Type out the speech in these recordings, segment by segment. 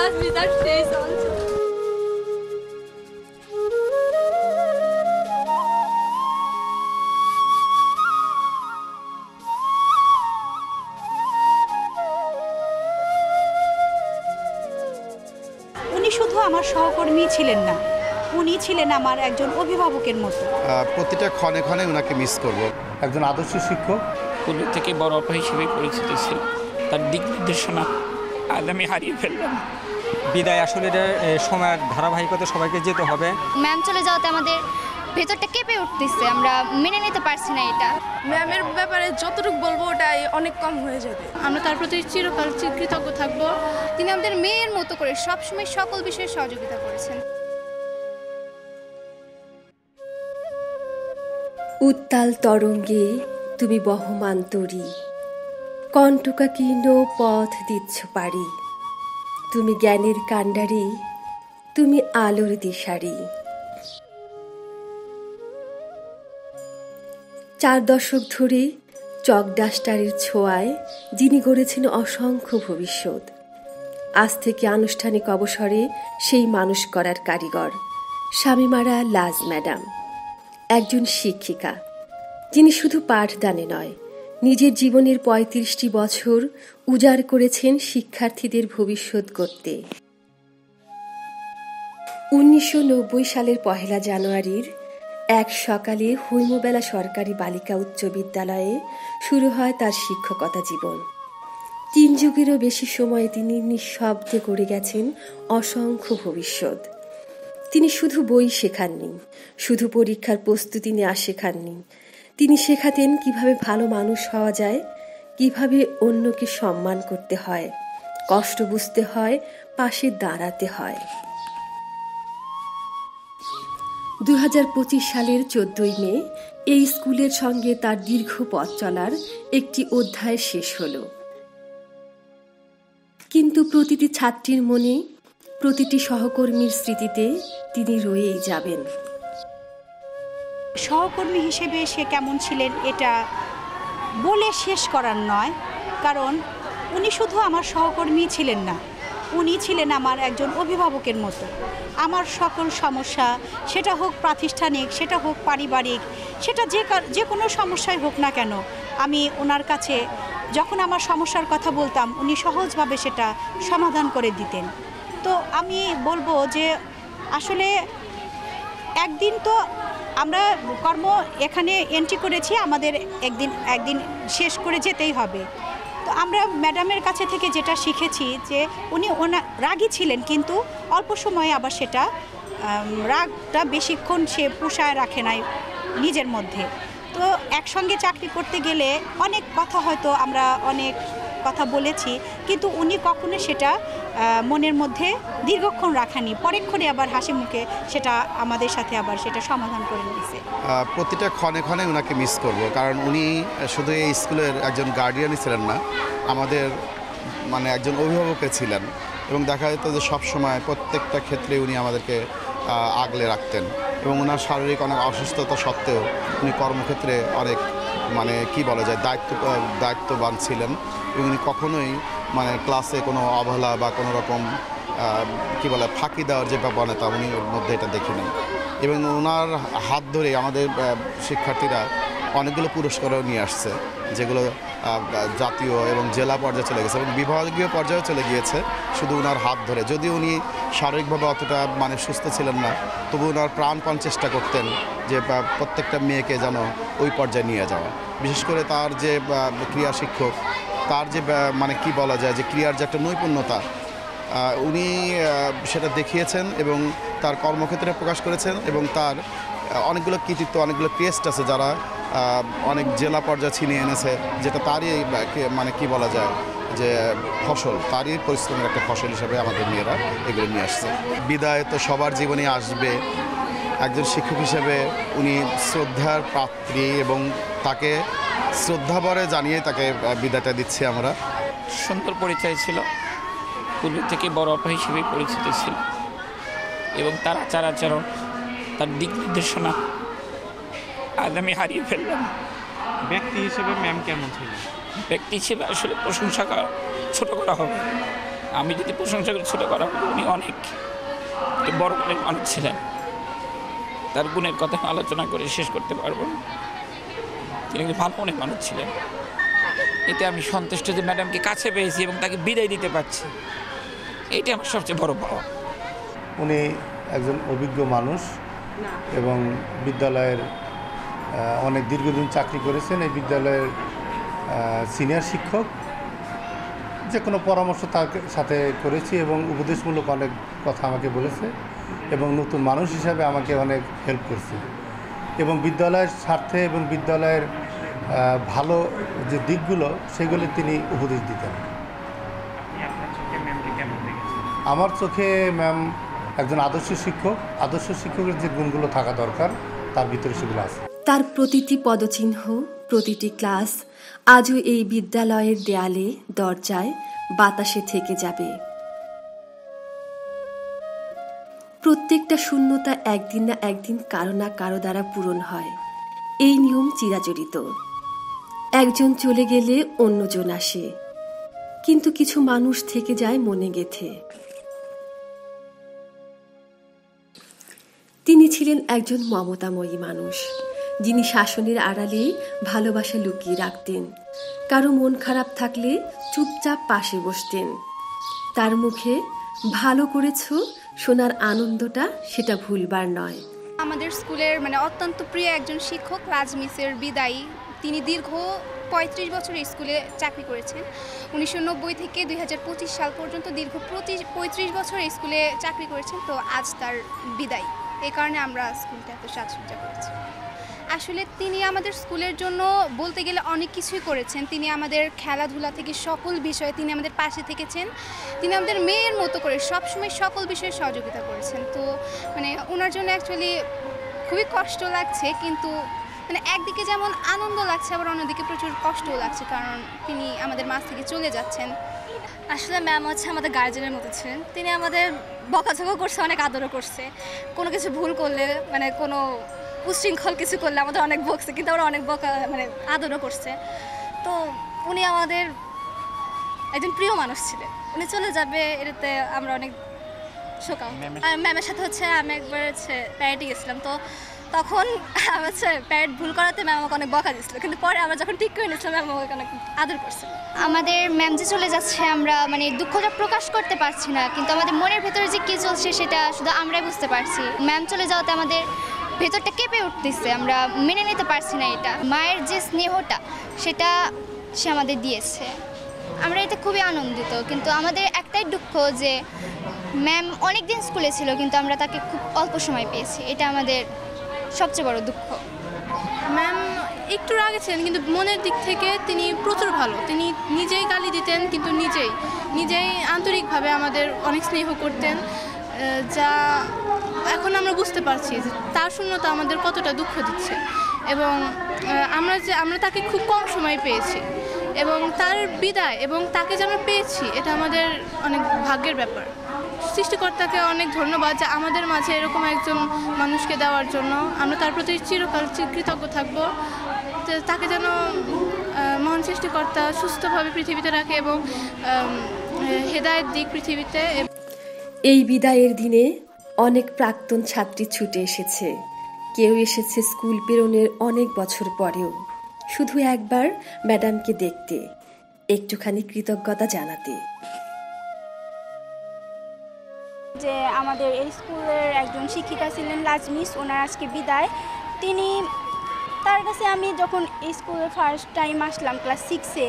রাজনীতার শেষ অঞ্চল। উনি শুধু আমার সহকর্মী ছিলেন না, উনি ছিলেন আমার একজন অভিভাবকের মতো। প্রতিটা ক্ষণে ক্ষণে ওনাকে মিস করব। একজন আদর্শ শিক্ষক, পূর্ব থেকে বড় আপা হিসেবে পরিচিত ছিল। তার দিক নির্দেশনা আজ আমি হারিয়ে ফেললাম। বিদায় আসলে সময়ের ধারাবাহিকতা সবাইকে যেতে হবে। ম্যাম চলে যাওয়াতে আমাদের ভেতরটা কেঁপে উঠতেছে, আমরা মেনে নিতে পারছি না এটা। ম্যামের ব্যাপারে যতটুকু বলবো ওটাই অনেক কম হয়ে যাবে। আমরা তার প্রতি চিরকাল কৃতজ্ঞ থাকবো। তিনি আমাদের মেয়ের মতো করে সবসময় সকল বিষয়ে সহযোগিতা করেছেন। উত্তাল তরঙ্গে তুমি বহমান তরী, কণ্টকাকীর্ণ পথ দিচ্ছ পারি। তুমি জ্ঞানের কাণ্ডারি, তুমি আলোর দিশারি। 4 দশক ধরে চক ডাস্টারের ছোঁয়ায় যিনি গড়েছেন অসংখ্য ভবিষ্যৎ, আজ থেকে আনুষ্ঠানিক অবসরে সেই মানুষ করার কারিগর শামীমারা লাজ ম্যাডাম, একজন শিক্ষিকা যিনি শুধু পাঠদানে নয়, নিজের জীবনের 35টি বছর উজাড় করেছেন শিক্ষার্থীদের ভবিষ্যৎ গড়তে। 1990 সালের 1 জানুয়ারির এক সকালে হৈমবেলা সরকারি বালিকা উচ্চ বিদ্যালয়ে শুরু হয় তার শিক্ষকতা জীবন। 3 যুগেরও বেশি সময় তিনি নিঃশব্দে গড়ে গেছেন অসংখ্য ভবিষ্যৎ। তিনি শুধু বই শেখাননি, শুধু পরীক্ষার প্রস্তুতি নেওয়া শেখাননি, তিনি শেখাতেন কিভাবে ভালো মানুষ হওয়া যায়, কিভাবে অন্যকে সম্মান করতে হয়, কষ্ট বুঝতে হয়, পাশে দাঁড়াতে হয়। 2025 সালের 14 মে এই স্কুলের সঙ্গে তার দীর্ঘ পথ চলার একটি অধ্যায় শেষ হলো। কিন্তু প্রতিটি ছাত্রীর মনে, প্রতিটি সহকর্মীর স্মৃতিতে তিনি রয়েই যাবেন। সহকর্মী হিসেবে সে কেমন ছিলেন এটা বলে শেষ করার নয়, কারণ উনি শুধু আমার সহকর্মী ছিলেন না, উনি ছিলেন আমার একজন অভিভাবকের মতো। আমার সকল সমস্যা, সেটা হোক প্রাতিষ্ঠানিক, সেটা হোক পারিবারিক, সেটা যে কোনো সমস্যাই হোক না কেন, আমি ওনার কাছে যখন আমার সমস্যার কথা বলতাম উনি সহজভাবে সেটা সমাধান করে দিতেন। তো আমি বলবো যে আসলে একদিন তো আমরা এখানে এন্ট্রি করেছি, আমাদের একদিন শেষ করে যেতেই হবে। তো আমরা ম্যাডামের কাছে থেকে যেটা শিখেছি যে উনি রাগী ছিলেন, কিন্তু অল্প সময়ে আবার সেটা রাগটা বেশিক্ষণ সে পুষায় রাখে নাই নিজের মধ্যে। তো একসঙ্গে চাকরি করতে গেলে অনেক কথা হয়তো আমরা অনেক কথা বলেছি, কিন্তু উনি কখনো সেটা মনের মধ্যে দীর্ঘক্ষণ রাখেনি, পরেক্ষণে আবার হাসি মুখে সেটা আমাদের সাথে আবার সেটা সমাধান করে নিয়েছে। প্রতিটা ক্ষণে ক্ষণে ওনাকে মিস করব, কারণ উনি শুধু এই স্কুলের একজন গার্ডিয়ানই ছিলেন না, আমাদের একজন অভিভাবকে ছিলেন। এবং দেখা যেত যে সবসময় প্রত্যেকটা ক্ষেত্রে উনি আমাদেরকে আগলে রাখতেন। এবং ওনার শারীরিক অনেক অসুস্থতা সত্ত্বেও উনি কর্মক্ষেত্রে অনেক কি বলা যায় দায়িত্ববান ছিলেন। এবং উনি কখনোই ক্লাসে কোনো অবহেলা বা কোনো রকম ফাঁকি দেওয়ার যে প্রবণতা উনি ওর মধ্যে এটা দেখিনি। এবং ওনার হাত ধরে আমাদের শিক্ষার্থীরা অনেকগুলো পুরস্কারও নিয়ে আসছে, যেগুলো জাতীয় এবং জেলা পর্যায়ে চলে গেছে এবং বিভাগীয় পর্যায়েও চলে গিয়েছে শুধু ওনার হাত ধরে। যদিও উনি শারীরিকভাবে অতটা সুস্থ ছিলেন না, তবু ওনার প্রাণপণ চেষ্টা করতেন যে প্রত্যেকটা মেয়েকে যেন ওই পর্যায়ে নিয়ে যাওয়া। বিশেষ করে তার যে ক্রীড়া শিক্ষক, তার যে কি বলা যায় যে ক্রীড়ার যে একটা নৈপুণ্যতা, উনি সেটা দেখিয়েছেন এবং তার কর্মক্ষেত্রে প্রকাশ করেছেন। এবং তার অনেকগুলো কৃতিত্ব, অনেকগুলো ক্রেস্ট আছে যারা অনেক জেলা পর্যায়ে ছিনিয়ে এনেছে, যেটা তারই কি বলা যায় যে ফসল, তারই পরিশ্রমের একটা ফসল হিসাবে আমাদের মেয়েরা এগুলো নিয়ে আসছে। বিদায় তো সবার জীবনে আসবে, একজন শিক্ষক হিসেবে উনি শ্রদ্ধার পাত্রী এবং তাকে শ্রদ্ধাভরে জানিয়ে তাকে বিদায়টা দিচ্ছি আমরা। সুন্দর পরিচয় ছিল, পূর্ব থেকে বড় আপা হিসেবে পরিচিত ছিল এবং তার আচার আচরণ, তার দিক নির্দেশনা আজ আমি হারিয়ে ফেললাম। ব্যক্তি হিসেবে ম্যাম কেমন ছিল? ব্যক্তি হিসেবে আসলে প্রশংসা ছোট করা হবে, আমি যদি প্রশংসা করে ছোটো করা হলে উনি অনেক বড় মনের মানুষ ছিলেন। তার গুণের কথা আলোচনা করে শেষ করতে পারবো না। তিনি কিন্তু ভালো মনের মানুষ ছিলেন। এতে আমি সন্তুষ্ট যে ম্যাডামকে কাছে পেয়েছি এবং তাকে বিদায় দিতে পারছি, এইটা আমার সবচেয়ে বড় পাওয়া। উনি একজন অভিজ্ঞ মানুষ এবং বিদ্যালয়ের অনেক দীর্ঘদিন চাকরি করেছেন। এই বিদ্যালয়ের সিনিয়র শিক্ষক। যে কোনো পরামর্শ তার সাথে করেছি এবং উপদেশমূলক অনেক কথা আমাকে বলেছে এবং নতুন মানুষ হিসাবে আমাকে অনেক হেল্প করছে এবং বিদ্যালয়ের স্বার্থে এবং বিদ্যালয়ের ভালো যে দিকগুলো সেগুলি তিনি উপদেশ দিতেন। আমার চোখে ম্যাম একজন আদর্শ শিক্ষক। আদর্শ শিক্ষকের যে গুণগুলো থাকা দরকার তার ভিতরে সেগুলো আছে। তার প্রতিটি পদচিহ্ন, প্রতিটি ক্লাস আজও এই বিদ্যালয়ের দেয়ালে, দরজায়, বাতাসে থেকে যাবে। প্রত্যেকটা শূন্যতা একদিন না একদিন কারো না কারো দ্বারা পূরণ হয়। এই নিয়ম চিরাচরিত। একজন চলে গেলে অন্যজন আসে, কিন্তু কিছু মানুষ থেকে যায় মনে গেঁথে। তিনি ছিলেন একজন মমতাময়ী মানুষ, যিনি শাসনের আড়ালে ভালোবাসা লুকিয়ে রাখতেন। কারো মন খারাপ থাকলে চুপচাপ পাশে বসতেন। তার মুখে ভালো করেছো শোনার আনন্দটা সেটা ভুলবার নয়। আমাদের স্কুলের অত্যন্ত প্রিয় একজন শিক্ষক রাজ মিসের বিদায়ী। তিনি দীর্ঘ 35 বছর স্কুলে চাকরি করেছেন। 1990 থেকে 2025 সাল পর্যন্ত দীর্ঘ 35 বছর স্কুলে চাকরি করেছেন। তো আজ তার বিদায়, এই কারণে আমরা স্কুলটা এত সাজসজ্জা করেছি। আসলে তিনি আমাদের স্কুলের জন্য বলতে গেলে অনেক কিছুই করেছেন। তিনি আমাদের খেলাধুলা থেকে সকল বিষয়ে তিনি আমাদের পাশে থেকেছেন। তিনি আমাদের মেয়ের মতো করে সবসময় সকল বিষয়ে সহযোগিতা করেছেন। তো ওনার জন্য অ্যাকচুয়ালি খুবই কষ্ট লাগছে, কিন্তু একদিকে যেমন আনন্দ লাগছে, আবার অন্যদিকে প্রচুর কষ্টও লাগছে, কারণ তিনি আমাদের মাঝ থেকে চলে যাচ্ছেন। আসলে ম্যাম হচ্ছে আমাদের গার্জেনের মতো ছিলেন। তিনি আমাদের বকাঝকা করছে, অনেক আদরও করছে। কোনো কিছু ভুল করলে কোনো উশৃঙ্খল কিছু করলে আমাদের অনেক বকছে, কিন্তু আমরা অনেক বকা আদরও করছে। তো উনি আমাদের একজন প্রিয় মানুষ ছিলেন। উনি চলে যাবে, এটাতে আমরা অনেক শোকাহত। আর ম্যামের সাথে আমি একবার প্যারেডে গেছিলাম। তো তখন প্যারেড ভুল করাতে ম্যাম আমাকে অনেক বকা দিচ্ছিল, কিন্তু পরে আমরা যখন ঠিক করে নিয়েছিলাম ম্যাম আমাকে অনেক আদর করছিল। আমাদের ম্যাম যে চলে যাচ্ছে, আমরা দুঃখটা প্রকাশ করতে পারছি না, কিন্তু আমাদের মনের ভেতরে যে কী চলছে সেটা শুধু আমরাই বুঝতে পারছি। ম্যাম চলে যাওয়াতে আমাদের ভেতরটা কেঁপে উঠতেছে, আমরা মেনে নিতে পারছি না এটা। মায়ের যে স্নেহটা সেটা সে আমাদের দিয়েছে, আমরা এতে খুবই আনন্দিত। কিন্তু আমাদের একটাই দুঃখ যে ম্যাম অনেক দিন স্কুলে ছিল, কিন্তু আমরা তাকে খুব অল্প সময় পেয়েছি। এটা আমাদের সবচেয়ে বড় দুঃখ। ম্যাম একটু রাগে ছিলেন, কিন্তু মনের দিক থেকে তিনি প্রচুর ভালো। তিনি নিজেই গালি দিতেন, কিন্তু নিজেই আন্তরিকভাবে আমাদের অনেক স্নেহ করতেন, যা এখন আমরা বুঝতে পারছি যে তার শূন্যতা আমাদের কতটা দুঃখ দিচ্ছে। এবং আমরা তাকে খুব কম সময় পেয়েছি, এবং তার বিদায় এবং তাকে যে আমরা পেয়েছি, এটা আমাদের অনেক ভাগ্যের ব্যাপার। সৃষ্টিকর্তাকে অনেক ধন্যবাদ যে আমাদের মাঝে এরকম একজন মানুষকে দেওয়ার জন্য। আমরা তার প্রতি চিরকাল কৃতজ্ঞ থাকব, যে তাকে যেন মহান সৃষ্টিকর্তা সুস্থভাবে পৃথিবীতে রাখে এবং হেদায়েত দিক পৃথিবীতে। এই বিদায়ের দিনে অনেক প্রাক্তন ছাত্রী ছুটে এসেছে। কেউ এসেছে স্কুল পেরোনের অনেক বছর পরেও, শুধু একবার ম্যাডামকে দেখতে, একটুখানি কৃতজ্ঞতা জানাতে। যে আমাদের এই স্কুলের একজন শিক্ষিকা ছিলেন রাজ মিস, ওনার আজকে বিদায়। তার কাছে আমি যখন এই স্কুলে ফার্স্ট টাইম আসলাম ক্লাস 6-এ,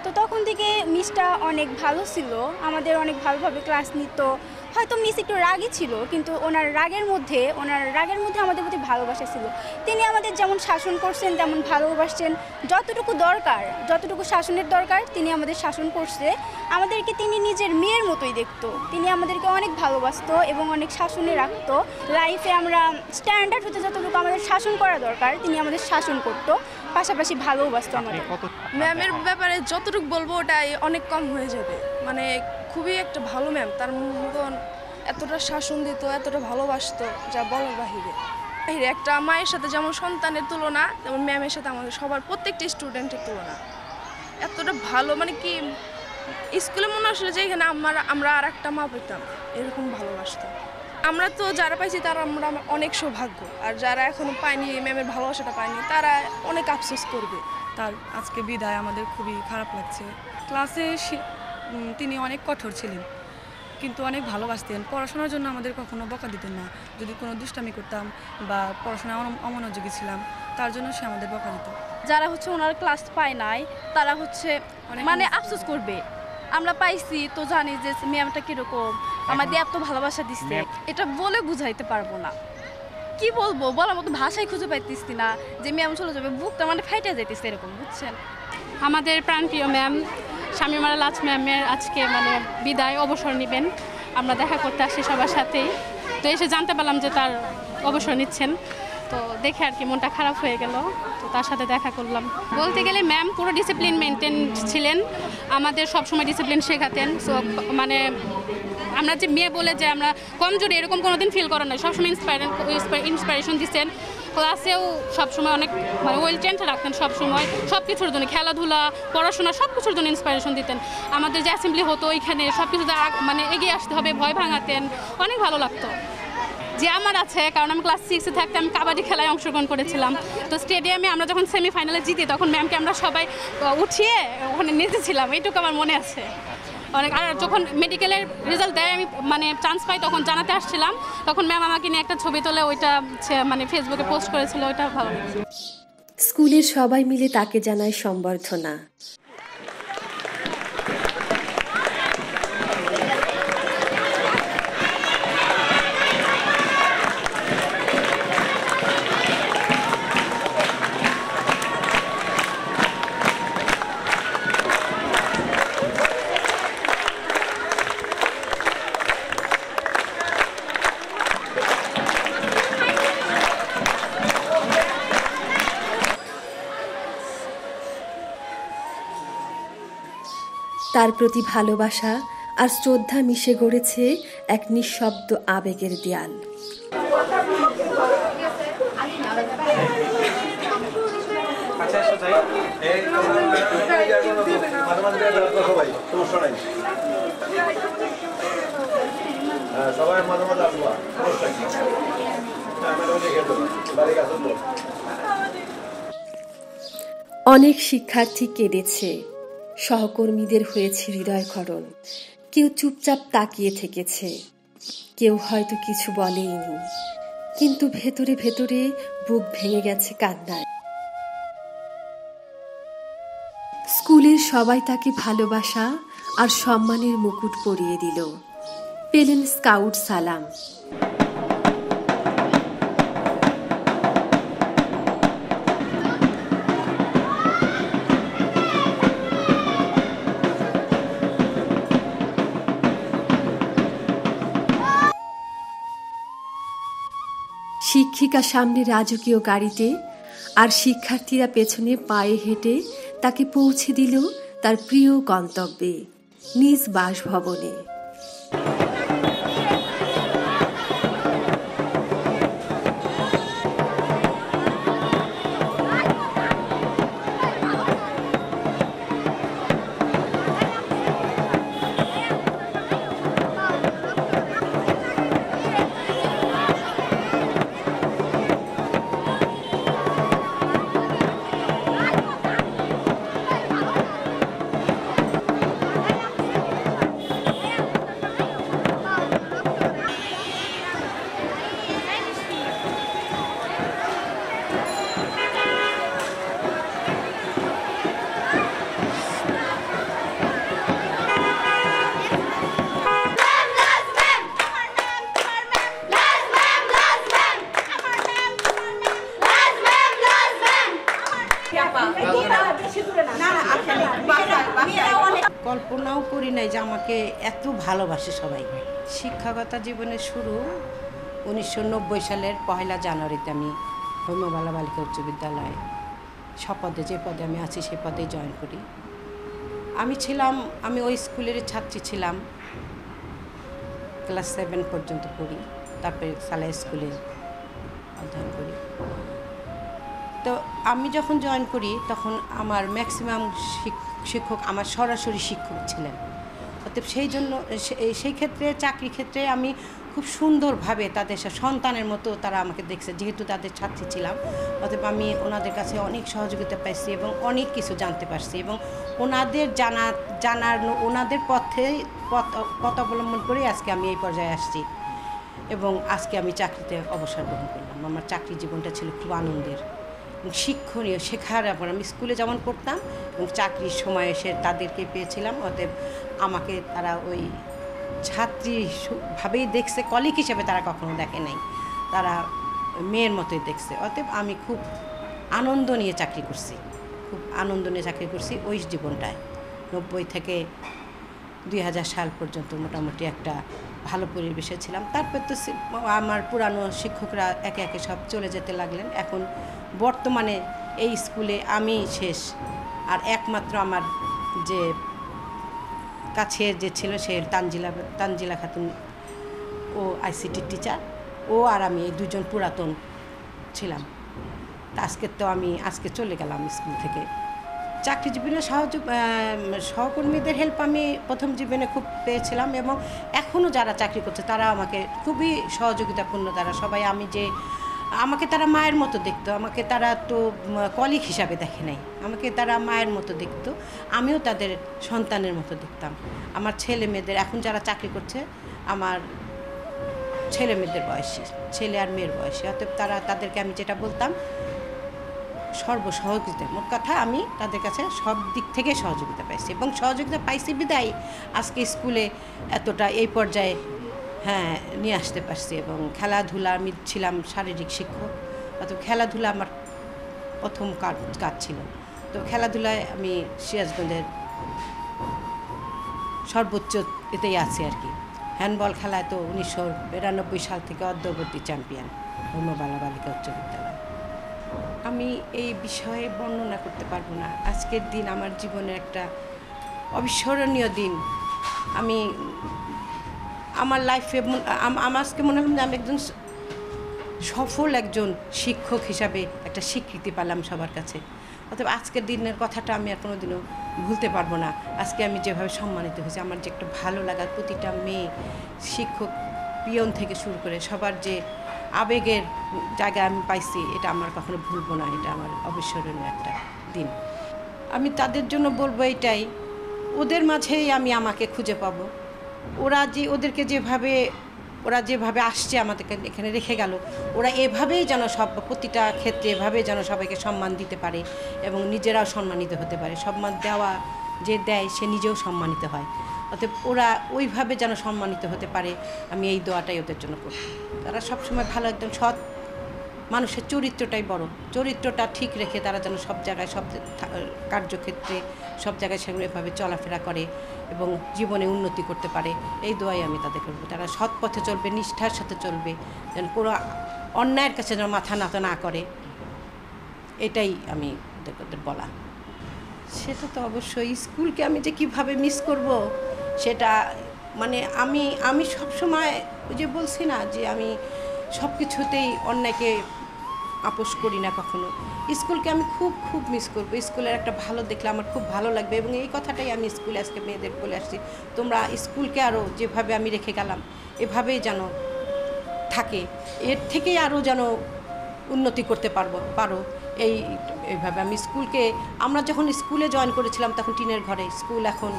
তো তখন থেকে মিসটা অনেক ভালো ছিল, আমাদের অনেক ভালোভাবে ক্লাস নিত। হয়তো মিস একটু রাগই ছিল, কিন্তু ওনার রাগের মধ্যে আমাদের প্রতি ভালোবাসা ছিল। তিনি আমাদের যেমন শাসন করছেন তেমন ভালোবাসছেন। যতটুকু শাসনের দরকার তিনি আমাদের শাসন করছে। আমাদেরকে তিনি নিজের মেয়ের মতোই দেখতো। তিনি আমাদেরকে অনেক ভালোবাসতো এবং অনেক শাসনে রাখতো। লাইফে আমরা স্ট্যান্ডার্ড হতে যতটুকু আমাদের শাসন করা দরকার তিনি আমাদের শাসন করতো, পাশাপাশি ভালোবাসতো আমাদের। ম্যামের ব্যাপারে যতটুকু বলবো ওটাই অনেক কম হয়ে যাবে। খুবই একটা ভালো ম্যাম, তার মতন এতটা শাসন দিত, এতটা ভালোবাসতো যা বলার বাহিরে। একটা মায়ের সাথে যেমন সন্তানের তুলনা, তেমন ম্যামের সাথে আমাদের সবার প্রত্যেকটা স্টুডেন্টের তুলনা। এতটা ভালো স্কুলে মনে আসলে যে এখানে আমরা আর একটা মা পেতাম, এরকম ভালোবাসতাম। আমরা তো যারা পাইছি তারা আমরা অনেক সৌভাগ্য, আর যারা এখনো পায়নি, ম্যামের ভালোবাসাটা পায়নি, তারা অনেক আফসোস করবে। তার আজকে বিদায় আমাদের খুবই খারাপ লাগছে। ক্লাসে তিনি অনেক কঠোর ছিলেন, কিন্তু অনেক ভালোবাসতেন। পড়াশোনার জন্য আমাদের কখনো বকা দিতেন না। যদি কোনো দুষ্টামি করতাম বা পড়াশোনায় অমনোযোগী ছিলাম, তার জন্য সে আমাদের বকা দিত। যারা হচ্ছে ওনার ক্লাস পায় নাই তারা হচ্ছে মানে আফসোস করবে। আমরা পাইছি তো জানি যে ম্যামটা কীরকম, আমাদের এত ভালোবাসা দিচ্ছে, এটা বলে বুঝাইতে পারবো না। কি বলবো, বলার মতো ভাষাই খুঁজে পাইতেছি না যে ম্যাম চলে যাবে, বুকটা মানে ফাইটে যাইতেছে এরকম, বুঝছেন। আমাদের প্রাণপ্রিয় ম্যাম শামীমারা লাজ ম্যামের আজকে মানে বিদায়, অবসর নেবেন। আমরা দেখা করতে আসি সবার সাথেই, তো এসে জানতে পারলাম যে তার অবসর নিচ্ছেন, তো দেখে আর কি মনটা খারাপ হয়ে গেল। তো তার সাথে দেখা করলাম। বলতে গেলে ম্যাম পুরো ডিসিপ্লিন মেনটেন ছিলেন, আমাদের সবসময় ডিসিপ্লিন শেখাতেন। সো মানে আমরা যে মেয়ে বলে যে আমরা কমজোরি এরকম কোনোদিন ফিল করেন না, সবসময় ইন্সপিরেশন দিচ্ছেন। ক্লাসেও সবসময় অনেক মানে ওয়েল ট্রেন্ড রাখতেন, সবসময় সব কিছুর জন্য, খেলাধুলা, পড়াশোনা সব কিছুর জন্য ইন্সপিরেশন দিতেন। আমাদের যে অ্যাসেম্বলি হতো ওইখানে সব কিছুতে মানে এগিয়ে আসতে হবে, ভয় ভাঙাতেন, অনেক ভালো লাগতো। যে আমার আছে, কারণ আমি ক্লাস 6-এ থাকতে আমি কাবাডি খেলায় অংশগ্রহণ করেছিলাম। তো স্টেডিয়ামে আমরা যখন সেমিফাইনালে জিতি তখন ম্যামকে আমরা সবাই উঠিয়ে ওখানে নেচেছিলাম, এইটুকু আমার মনে আছে অনেক। আর যখন মেডিকেলের রেজাল্ট দেয় আমি মানে চান্স পাই, তখন জানাতে আসছিলাম, তখন ম্যাম আমাকে নিয়ে একটা ছবি তোলে, ওইটা মানে ফেসবুকে পোস্ট করেছিল, ওইটা ভালো লাগছে। স্কুলের সবাই মিলে তাকে জানায় সম্বর্ধনা। তার প্রতি ভালোবাসা আর শ্রদ্ধা মিশে গড়েছে এক নিঃশব্দ আবেগের দেয়াল। অনেক শিক্ষার্থী কেঁদেছে, সহকর্মীদের হয়েছে হৃদয়ক্ষরণ, কেউ চুপচাপ তাকিয়ে থেকেছে, কেউ হয়তো কিছু বলেইনি, কিন্তু ভেতরে ভেতরে বুক ভেঙে গেছে কান্নায়। স্কুলের সবাই তাকে ভালোবাসা আর সম্মানের মুকুট পরিয়ে দিল, পেলেন স্কাউট সালাম। শিক্ষিকা সামনে রাজকীয় গাড়িতে, আর শিক্ষার্থীরা পেছনে পায়ে হেঁটে তাকে পৌঁছে দিল তার প্রিয় গন্তব্যে, নিজ বাসভবনে। কল্পনাও করি নাই যে আমাকে এত ভালোবাসে সবাই। শিক্ষকতা জীবনের শুরু 1990 সালের 1 জানুয়ারিতে আমি হৈমবালা বালিকা উচ্চ বিদ্যালয়ে শপথে, যে পদে আমি আছি সেই পদে জয়েন করি। আমি ওই স্কুলের ছাত্রী ছিলাম, ক্লাস 7 পর্যন্ত পড়ি, তারপরে সালাই স্কুলে অধ্যয়ন করি। তো আমি যখন জয়েন করি তখন আমার ম্যাক্সিমাম শিক্ষক আমার সরাসরি শিক্ষক ছিলেন। অতএব সেই জন্য সেই ক্ষেত্রে চাকরি ক্ষেত্রে আমি খুব সুন্দরভাবে তাদের সন্তানের মতো তারা আমাকে দেখছে, যেহেতু তাদের ছাত্রী ছিলাম। অতএব আমি ওনাদের কাছে অনেক সহযোগিতা পাইছি এবং অনেক কিছু জানতে পারছি এবং ওনাদের জানার ওনাদের পথ অবলম্বন করে আজকে আমি এই পর্যায়ে আসছি এবং আজকে আমি চাকরিতে অবসর গ্রহণ করলাম। আমার চাকরি জীবনটা ছিল খুব আনন্দের এবং শিক্ষণীয়, শেখার ব্যাপার। আমি স্কুলে যেমন পড়তাম এবং চাকরির সময় এসে তাদেরকে পেয়েছিলাম। অতএব আমাকে তারা ওই ছাত্রী ভাবেই দেখছে, কলিগ হিসেবে তারা কখনো দেখে নাই, তারা মেয়ের মতোই দেখছে। অতএব আমি খুব আনন্দ নিয়ে চাকরি করছি, খুব আনন্দ নিয়ে চাকরি করছি ওই জীবনটায়। 90 থেকে 2000 সাল পর্যন্ত মোটামুটি একটা ভালো পরিবেশে ছিলাম। তারপর তো আমার পুরানো শিক্ষকরা একে একে সব চলে যেতে লাগলেন। এখন বর্তমানে এই স্কুলে আমি শেষ, আর একমাত্র আমার যে কাছে যে ছিল সে তানজিলা খাতুন, ও আইসিটির টিচার, ও আর আমি এই দুজন পুরাতন ছিলাম। আজকে চলে গেলাম স্কুল থেকে। চাকরিজীবীদের সহকর্মীদের হেল্প আমি প্রথম জীবনে খুব পেয়েছিলাম এবং এখনও যারা চাকরি করছে তারা আমাকে খুবই সহযোগিতাপূর্ণ। তারা সবাই আমাকে তারা মায়ের মতো দেখতো, আমাকে তারা তো কলিগ হিসাবে দেখে নাই, আমাকে তারা মায়ের মতো দেখতো, আমিও তাদের সন্তানের মতো দেখতাম। আমার ছেলে মেয়েদের এখন যারা চাকরি করছে আমার ছেলে মেয়েদের বয়সী, ছেলে আর মেয়ের বয়সী। অতএব তাদেরকে আমি যেটা বলতাম সর্বসহযোগিতা, মোট কথা আমি তাদের কাছে সব দিক থেকে সহযোগিতা পাইছি এবং সহযোগিতা পাইছি বিদায় আজকে স্কুলে এতটা এই পর্যায়ে নিয়ে আসতে পারছি। এবং খেলাধুলা, আমি ছিলাম শারীরিক শিক্ষক, অথবা খেলাধুলা আমার প্রথম কাজ ছিল। তো খেলাধুলায় আমি সিরাজগঞ্জের সর্বোচ্চ এতেই আছি আর কি। হ্যান্ডবল খেলায় তো 1992 সাল থেকে অদ্যাবধি চ্যাম্পিয়ন হৌমবালা বালিকা উচ্চ বিদ্যালয়। আমি এই বিষয়ে বর্ণনা করতে পারবো না। আজকের দিন আমার জীবনের একটা অবিস্মরণীয় দিন। আমার লাইফে আমার আজকে মনে হল যে আমি একজন সফল একজন শিক্ষক হিসাবে একটা স্বীকৃতি পেলাম সবার কাছে। অতএব আজকের দিনের কথাটা আমি আর কোনোদিনও ভুলতে পারবো না। আজকে আমি যেভাবে সম্মানিত হয়েছি, আমার যে একটা ভালো লাগার, প্রতিটা মেয়ে, শিক্ষক, পিয়ন থেকে শুরু করে সবার যে আবেগের জায়গায় আমি পাইছি, এটা আমার কখনো ভুলবো না। এটা আমার অবিস্মরণীয় একটা দিন। আমি তাদের জন্য বলবো এটাই, ওদের মাঝেই আমি আমাকে খুঁজে পাবো। ওদেরকে ওরা যেভাবে আসছে আমাদেরকে এখানে রেখে গেল, ওরা এভাবেই যেন প্রতিটা ক্ষেত্রে এভাবেই যেন সবাইকে সম্মান দিতে পারে এবং নিজেরাও সম্মানিত হতে পারে। সম্মান যে দেয় সে নিজেও সম্মানিত হয়। অতএব ওরা ওইভাবে যেন সম্মানিত হতে পারে, আমি এই দোয়াটাই ওদের জন্য করি। তারা সবসময় ভালো, একদম সৎ মানুষের চরিত্রটাই বড়, চরিত্রটা ঠিক রেখে তারা যেন সব জায়গায়, সব কার্যক্ষেত্রে, সব জায়গায় সেগুলো এভাবে চলাফেরা করে এবং জীবনে উন্নতি করতে পারে, এই দোয়াই আমি তাদের করবো। তারা সৎ পথে চলবে, নিষ্ঠার সাথে চলবে, যেন কোনো অন্যায়ের কাছে যেন মাথা নত না করে, এটাই আমি ওদের বলা। সেটা তো অবশ্যই স্কুলকে আমি যে কীভাবে মিস করব, সেটা আমি সবসময় ওই যে বলছি না যে আমি সব কিছুতেই অন্যায়কে আপোষ করি না কখনো। স্কুলকে আমি খুব খুব মিস করব। স্কুলের একটা ভালো দেখলে আমার খুব ভালো লাগবে এবং এই কথাটাই আমি স্কুলে আজকে মেয়েদের বলে আসছি, তোমরা স্কুলকে আরও যেভাবে আমি রেখে গেলাম এভাবেই যেন থাকে, এর থেকেই আরও যেন উন্নতি করতে পারো। এইভাবে আমি আমরা যখন স্কুলে জয়েন করেছিলাম তখন টিনের ঘরে, স্কুল এখন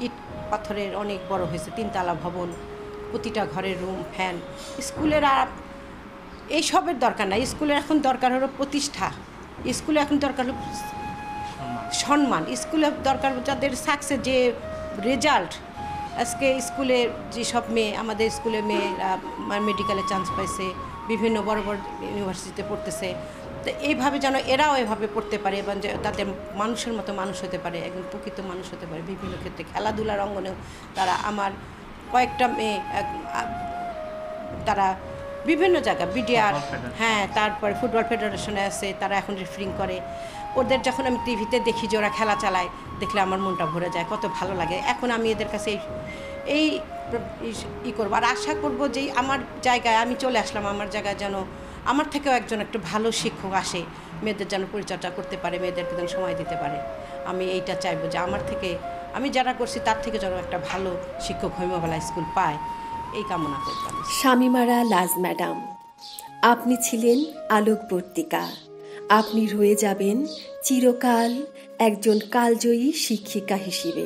ইট পাথরের অনেক বড় হয়েছে, 3 তলা ভবন, প্রতিটা ঘরের রুম, ফ্যান। স্কুলের আর এইসবের দরকার নাই, স্কুলের এখন দরকার হলো প্রতিষ্ঠা, স্কুলে এখন দরকার হলো সম্মান, স্কুলে দরকার যাদের সাকসেস, যে রেজাল্ট। আজকে স্কুলে যেসব মেয়ে, আমাদের স্কুলে মেয়েরা মেডিকেলে চান্স পাইছে, বিভিন্ন বড় বড় ইউনিভার্সিটিতে পড়তেছে, তো এইভাবে যেন এরাও এভাবে পড়তে পারে এবং তাদের মানুষের মতো মানুষ হতে পারে, একজন প্রকৃত মানুষ হতে পারে। বিভিন্ন ক্ষেত্রে খেলাধুলার অঙ্গনেও তারা, আমার কয়েকটা মেয়ে তারা বিভিন্ন জায়গা, বিডিআর, তারপরে ফুটবল ফেডারেশনে আছে, তারা এখন রেফারিং করে। ওদের যখন আমি টিভিতে দেখি যে ওরা খেলা চালায়, দেখলে আমার মনটা ভরে যায়, কত ভালো লাগে। এখন আমি এদের কাছে করবো, আর আশা করবো যে আমার জায়গায় আমি চলে আসলাম, আমার জায়গায় যেন আমার থেকেও একজন একটা ভালো শিক্ষক আসে, মেয়েদের যেন পরিচর্যা করতে পারে, মেয়েদেরকে যেন সময় দিতে পারে। আমি এইটা চাইবো যে আমার থেকে, আমি যারা করছি তার থেকে যেন একটা ভালো শিক্ষক হৈমবালা স্কুল পায়, এই কামনা করতাম। শামিমারা লাজ ম্যাডাম, আপনি ছিলেন আলোকবর্তিকা। আপনি রয়ে যাবেন চিরকাল একজন কালজয়ী শিক্ষিকা হিসেবে।